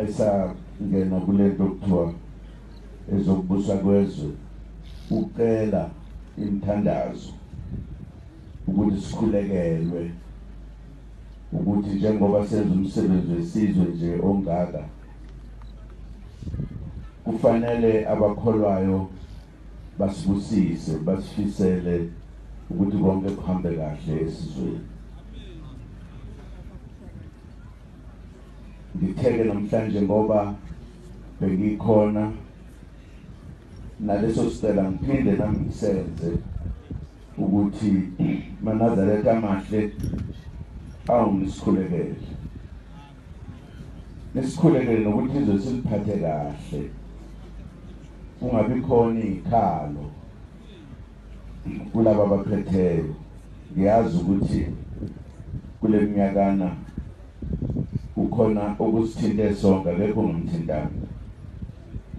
esangena kule nto kuthiwa ezokubusa kwezwe ucela imthandazo ukuthi sikhulekelwe ukuthi njengoba senza umsebenzi wesizwe nje ongaka kufanele abakholwayo basibusise basifisele ukuthi konke kuhambe kahle esizweni. Ngitheke namhlanje ngoba bengikhona naleso sicela ngiphinde nami ngisenze ukuthi manazaretha amahle awungisikhulekele nesikhulekele nokuthi izwe siliphathe kahle ungabi khona ikhalo kulabo abaphetheyo. Ngiyazi ukuthi kule minyakana ukhona okusithinte sonke akekho ngomthintana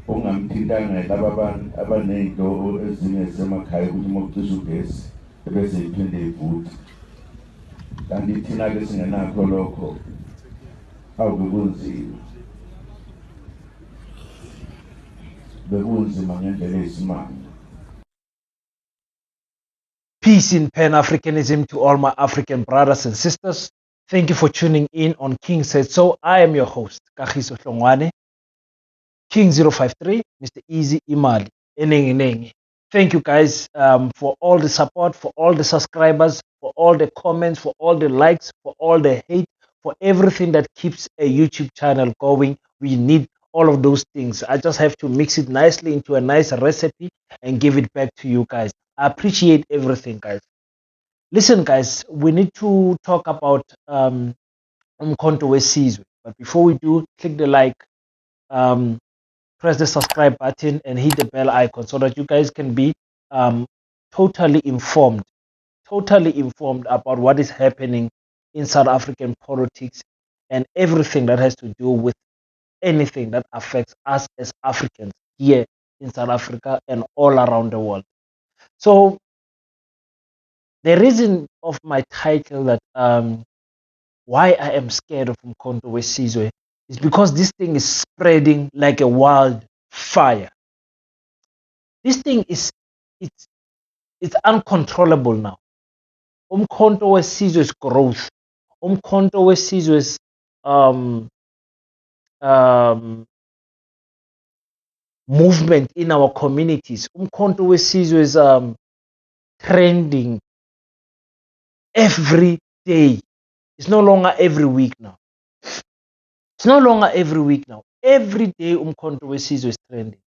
ongamthintanga laba abantu abanezinto ezinye semakhaya ukuthi mokucisha ugesi bese iphinde ivuthi kanti thina ke singenakho lokho awukunzima bekunzima ngendlela eyisimanga. Peace in Pan-Africanism to all my African brothers and sisters. Thank you for tuning in on King Said So. I am your host, Kagiso Hlongwane, King 053, Mr. Easy Imali, Enengi. Thank you guys for all the support, for all the subscribers, for all the comments, for all the likes, for all the hate, for everything that keeps a YouTube channel going. We need all of those things. I just have to mix it nicely into a nice recipe and give it back to you guys. I appreciate everything, guys. Listen, guys, we need to talk about Umkhonto Wesizwe. But before we do, click the like, press the subscribe button, and hit the bell icon so that you guys can be totally informed about what is happening in South African politics and everything that has to do with anything that affects us as Africans here in South Africa and all around the world. So the reason of my title that why I am scared of Umkhonto Wesizwe is because this thing is spreading like a wildfire. This thing is it's uncontrollable now. Umkhonto Wesizwe's growth, Umkhonto Wesizwe's movement in our communities, Umkhonto Wesizwe's trending every day. It's no longer every week now. Every day Umkhonto Wesizwe is trending.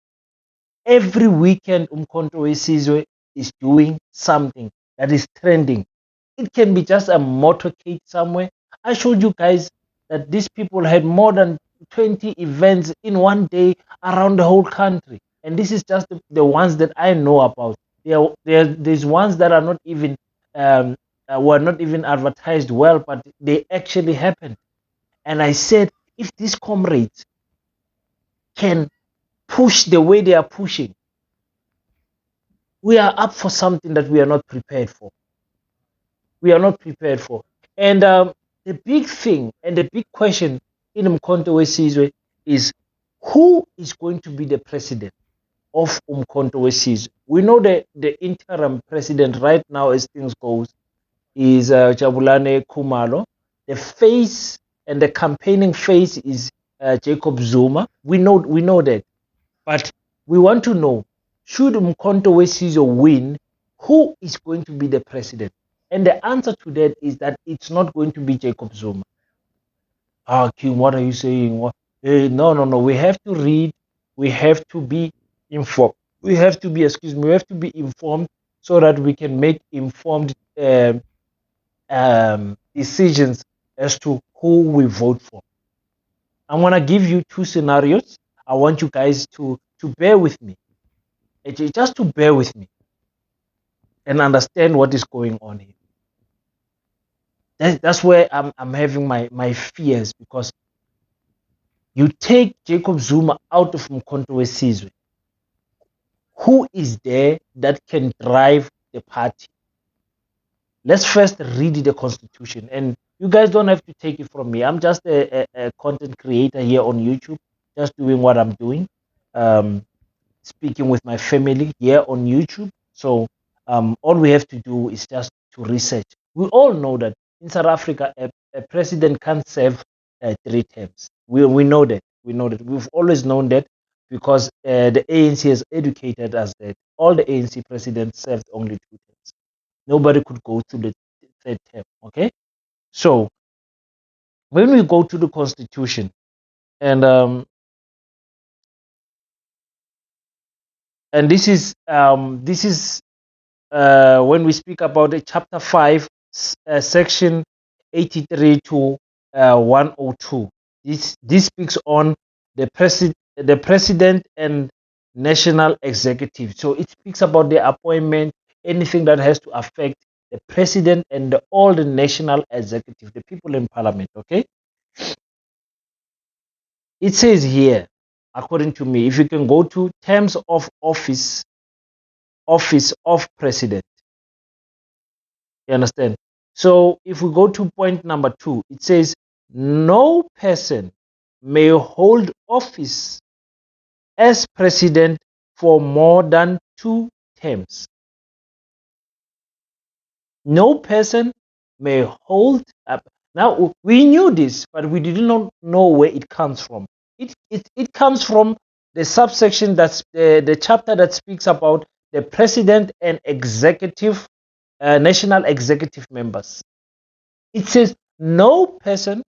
Every weekend Umkhonto Wesizwe is doing something that is trending. It can be just a motorcade somewhere. I showed you guys that these people had more than 20 events in one day around the whole country. And this is just the ones that I know about. There's ones that are not even um, were not even advertised well, but they actually happened. And I said, if these comrades can push the way they are pushing, we are up for something that we are not prepared for. We are not prepared for. And the big thing and the big question in Umkhonto Wesizwe is, who is going to be the president of Umkhonto Wesizwe? We know that the interim president right now, as things goes, is Jabulane Khumalo. The face and the campaigning face is Jacob Zuma. We know that, but we want to know, should Umkhonto Wesizwe win, who is going to be the president? And the answer to that is that it's not going to be Jacob Zuma. Ah, King, what are you saying? What? No, no, no. We have to read. We have to be informed. We have to be, excuse me, we have to be informed so that we can make informed decisions as to who we vote for. I'm gonna give you two scenarios. I want you guys to bear with me, just to bear with me and understand what is going on here. That's where I'm having my fears, because you take Jacob Zuma out of Mkhonto Wesizwe, who is there that can drive the party? Let's first read the constitution, and you guys don't have to take it from me. I'm just a content creator here on YouTube, just doing what I'm doing, speaking with my family here on YouTube. So all we have to do is just to research. We all know that in South Africa, a president can't serve 3 terms. We know that. We know that. We've always known that, because the ANC has educated us that all the ANC presidents served only 2 terms. Nobody could go to the third term. Okay, so when we go to the constitution, and this is when we speak about the chapter 5, section 83 to 102. This speaks on the president and national executive. So it speaks about the appointment, anything that has to affect the president and all the national executive, the people in parliament. Okay, it says here, according to me, if you can go to terms of office of president. You understand? So if we go to point number 2, it says no person may hold office as president for more than 2 terms. No person may hold up. Now we knew this, but we did not know where it comes from. It comes from the subsection, that's the chapter that speaks about the president and executive, national executive members. It says no person,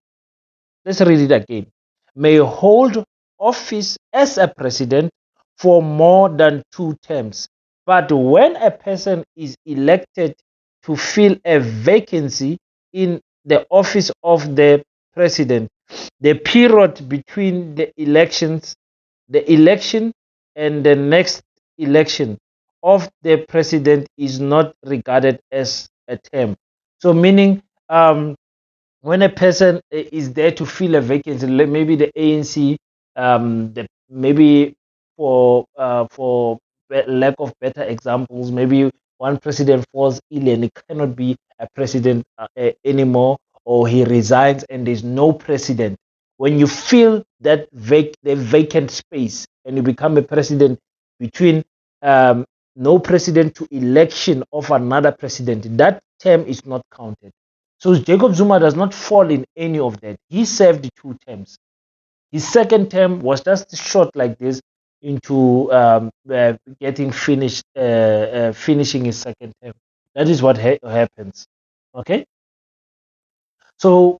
let's read it again, may hold office as a president for more than 2 terms. But when a person is elected to fill a vacancy in the office of the president, the period between the election and the next election of the president is not regarded as a term. So meaning, when a person is there to fill a vacancy, maybe the ANC, maybe for lack of better examples, maybe one president falls ill and he cannot be a president anymore, or he resigns and there's no president. When you fill that the vacant space and you become a president between no president to election of another president, that term is not counted. So Jacob Zuma does not fall in any of that. He served 2 terms. His second term was just short like this into getting finished, finishing his second term. That is what happens. Okay. So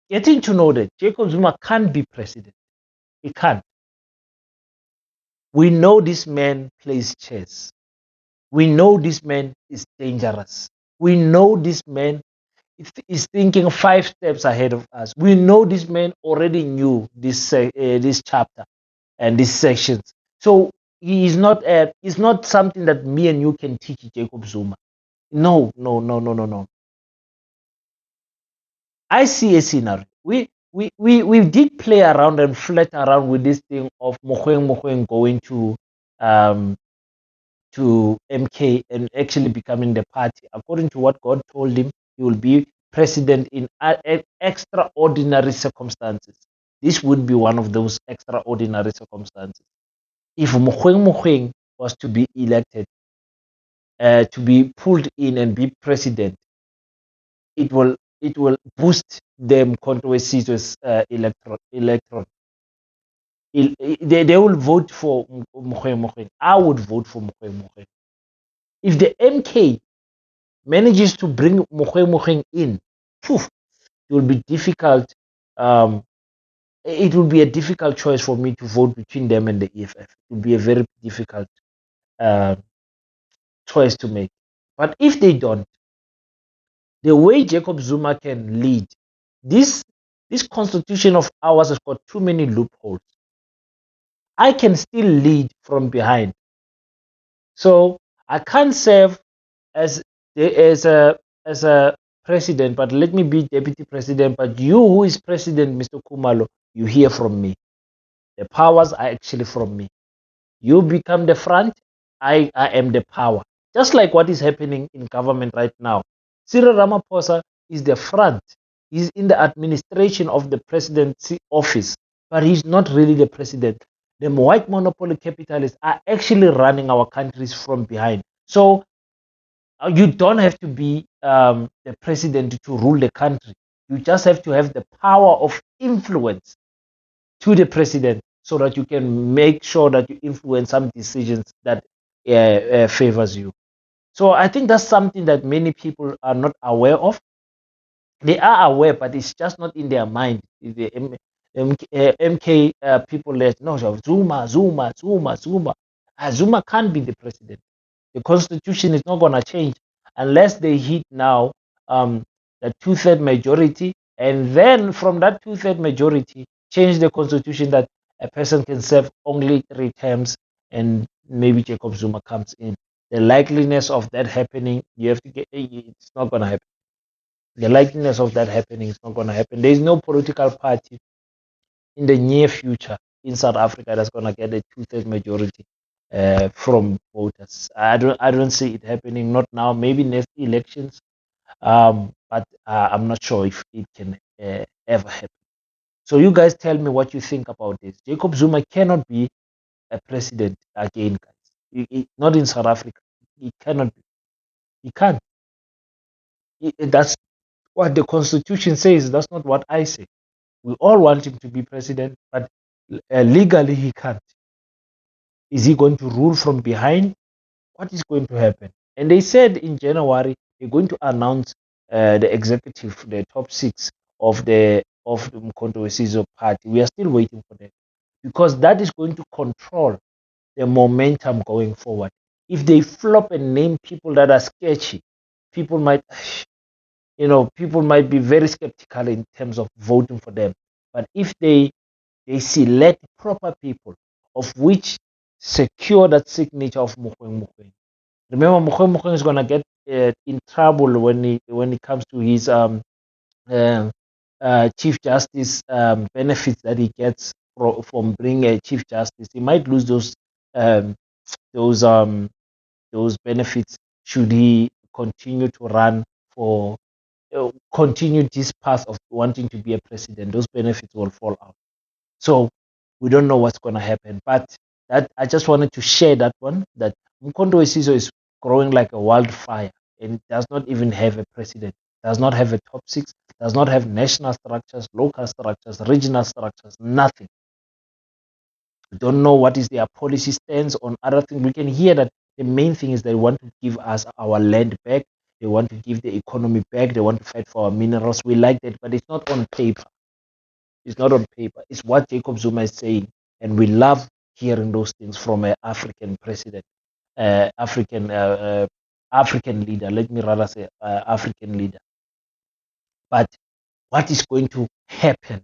getting to know that Jacob Zuma can't be president. He can't. We know this man plays chess. We know this man is dangerous. We know this man is thinking 5 steps ahead of us. We know this man already knew this chapter and these sections. So he is not it's not something that me and you can teach Jacob Zuma. No, no, no, no, no, no. I see a scenario. We did play around and flirt around with this thing of Mogoeng going um, to MK and actually becoming the party. According to what God told him, he will be president in extraordinary circumstances. This would be one of those extraordinary circumstances. If Mogoeng was to be elected, to be pulled in and be president, it will boost them controversies electoral. They will vote for Mogoeng. I would vote for Mogoeng. If the MK manages to bring Mogoeng in, poof, it will be difficult. Um, it will be a difficult choice for me to vote between them and the EFF. It will be a very difficult uh, choice to make. But if they don't, the way Jacob Zuma can lead, this this constitution of ours has got too many loopholes. I can still lead from behind, so I can't serve as as a president, but let me be deputy president. But you, who is president, Mr. Kumalo, you hear from me. The powers are actually from me. You become the front, I am the power. Just like what is happening in government right now. Cyril Ramaphosa is the front. He's in the administration of the presidency office, but he's not really the president. The white monopoly capitalists are actually running our countries from behind. So you don't have to be the president to rule the country. You just have to have the power of influence to the president so that you can make sure that you influence some decisions that favors you. So I think that's something that many people are not aware of. They are aware, but it's just not in their mind. The MK people let no Zuma. Zuma can't be the president. The constitution is not going to change unless they hit now the two-third majority, and then from that two-third majority, change the constitution that a person can serve only 3 terms, and maybe Jacob Zuma comes in. The likeliness of that happening, you have to get. It's not going to happen. The likeliness of that happening is not going to happen. There is no political party in the near future in South Africa that's going to get a two-third majority from voters. I don't see it happening. Not now. Maybe next elections. But I'm not sure if it can ever happen. So you guys tell me what you think about this. Jacob Zuma cannot be a president again, guys. Not in South Africa. He cannot be. He can't. That's what the Constitution says. That's not what I say. We all want him to be president, but legally he can't. Is he going to rule from behind? What is going to happen? And they said in January they're going to announce the executive, the top six of the Mkhonto Wesizwe party. We are still waiting for that because that is going to control the momentum going forward. If they flop and name people that are sketchy, people might, people might be very skeptical in terms of voting for them. But if they select proper people, of which secure that signature of Mogoeng. Remember, Mogoeng is gonna get in trouble when it comes to his uh, chief justice benefits that he gets from being a chief justice. He might lose um, those um, those benefits should he continue to run for continue this path of wanting to be a president. Those benefits will fall out. So we don't know what's going to happen. But that I just wanted to share that one. That Mkhonto Wesizwe is growing like a wildfire, and it does not even have a president. Does not have a top six. Does not have national structures, local structures, regional structures. Nothing. We don't know what is their policy stance on other things. We can hear that the main thing is they want to give us our land back. They want to give the economy back. They want to fight for our minerals. We like that, but it's not on paper. It's not on paper. It's what Jacob Zuma is saying. And we love hearing those things from an African president, African leader. Let me rather say African leader. But what is going to happen?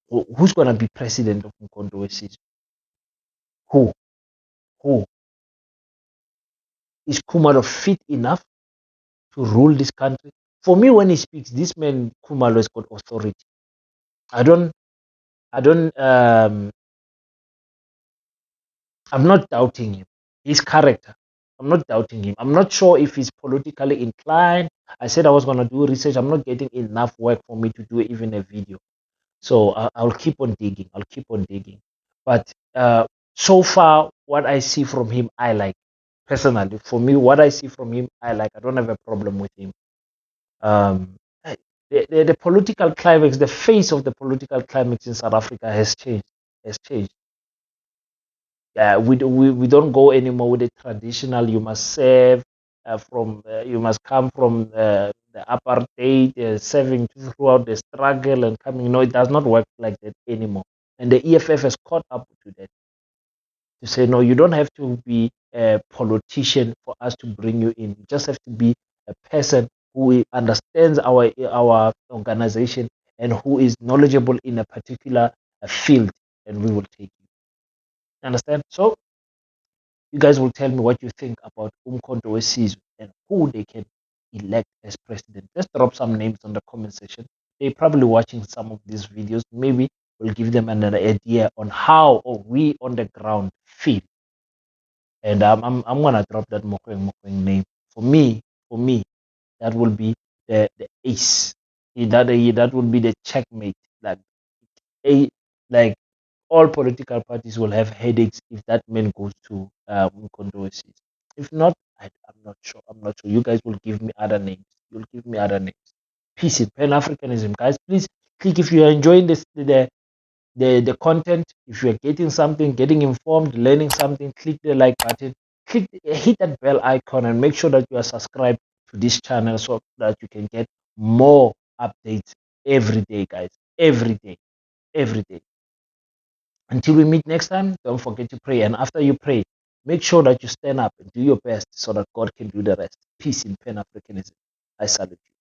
Who's going to be president of Mkondo Wesizwe? Who? Who? Is Kumalo fit enough to rule this country? For me, when he speaks, this man Kumalo has got authority. I don't, I don't, I'm not doubting him. His character. I'm not doubting him. I'm not sure if he's politically inclined. I said I was going to do research. I'm not getting enough work for me to do even a video. So I'll keep on digging. I'll keep on digging. But so far, what I see from him, I like. Personally, for me, what I see from him, I like. I don't have a problem with him. Um, the political climax, the face of the political climax in South Africa has changed. Has changed. We don't go anymore with the traditional. You must serve you must come from the apartheid, serving throughout the struggle and coming. No, it does not work like that anymore. And the EFF has caught up to that to say no, you don't have to be a politician for us to bring you in. You just have to be a person who understands our organization and who is knowledgeable in a particular field, and we will take you. Understand? So you guys will tell me what you think about Umkhonto Wesizwe and who they can elect as president. Just drop some names on the comment section. They're probably watching some of these videos. Maybe we'll give them an idea on how or we on the ground feel. And I'm gonna drop that Mokweng name. For me, that will be the ace. That would be the checkmate. A like all political parties will have headaches if that man goes to controversies. If not, I'm not sure. I'm not sure. You guys will give me other names. You'll give me other names. Peace in Pan Africanism, guys. Please click if you are enjoying the content. If you are getting something, getting informed, learning something, click the like button. Hit that bell icon and make sure that you are subscribed to this channel so that you can get more updates every day, guys. Every day, every day. Until we meet next time, don't forget to pray. And after you pray, make sure that you stand up and do your best so that God can do the rest. Peace in Pan Africanism. I salute you.